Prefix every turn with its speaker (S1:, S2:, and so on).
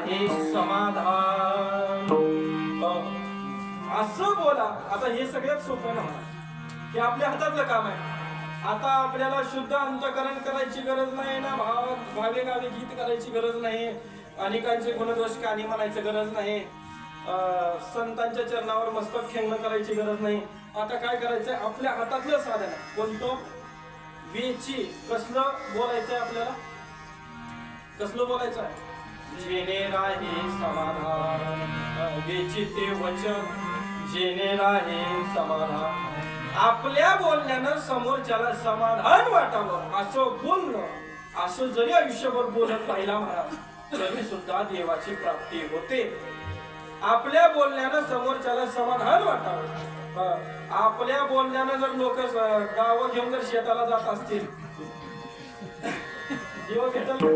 S1: राहे समाधान. असं बोला. आता हे सगळ्यात सोपं ना, हे आपल्या हातातलं काम आहे. आता आपल्याला शुद्ध अंतकरण करायची गरज नाही ना, भावे गावे गीत करायची गरज नाही, अनेकांचे गुणदोष कानी म्हणायची गरज नाही, संतांच्या चरणावर मस्तक खेळणं करायची गरज नाही. आता काय करायचंय, आपल्या हातातलं साधन आहे. कोणतं? वेची. कसलं बोलायचंय आपल्याला? कसलं बोलायचं आहे? जेणे राहे समाधान. वेची ते वचन जेणे राहे समाधान. आपल्या बोलण्यानं समोरच्याला समाधान वाटावं असं बोलणं, असं जरी आयुष्यभर बोलत राहिला महाराज तरी सुद्धा देवाची प्राप्ती होते. आपल्या बोलण्यानं समोरच्याला समाधान वाटावं. आपल्या बोलण्यानं जर लोक गावं घेऊन जर शेताला जात असतील, देव भेटल